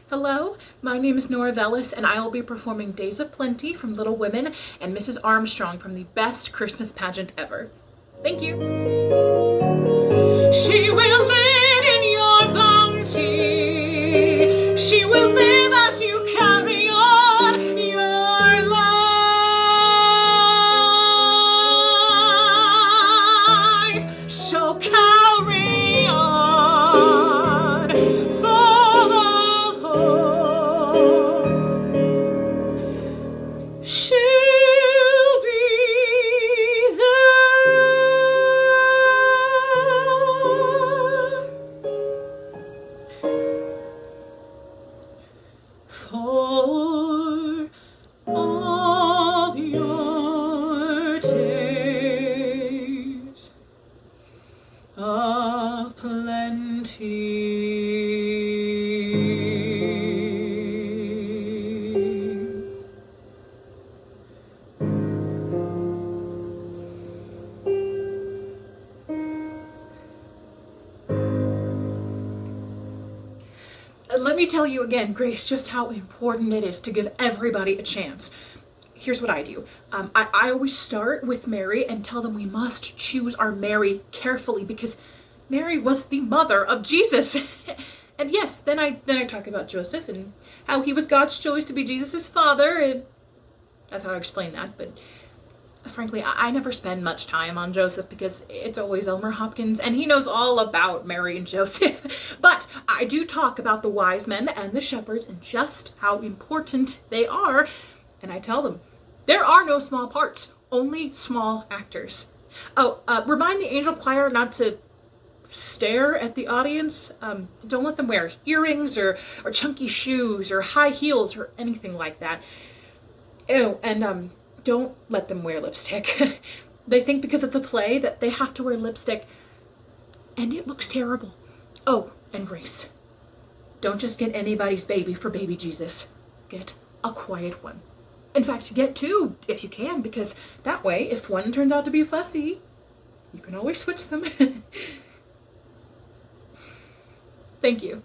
Hello, my name is Nora Vellis, and I will be performing Days of Plenty from Little Women and Mrs. Armstrong from the best Christmas pageant ever. Thank you. She will live in your bounty. She will live as you carry on your life. So carry on, full of hope. She'll be for all your days of plenty. Let me tell you again, Grace, just how important it is to give everybody a chance. Here's what I do. I always start with Mary and tell them we must choose our Mary carefully because Mary was the mother of Jesus. And yes, then I talk about Joseph and how he was God's choice to be Jesus' father, and that's how I explain that. But frankly, I never spend much time on Joseph because it's always Elmer Hopkins and he knows all about Mary and Joseph. But I do talk about the wise men and the shepherds and just how important they are. And I tell them, there are no small parts, only small actors. Oh, remind the angel choir not to stare at the audience. Don't let them wear earrings or chunky shoes or high heels or anything like that. Oh, and don't let them wear lipstick. They think because it's a play that they have to wear lipstick, and it looks terrible. Oh, and Grace, don't just get anybody's baby for baby Jesus. Get a quiet one. In fact, get two if you can, because that way, if one turns out to be fussy, you can always switch them. Thank you.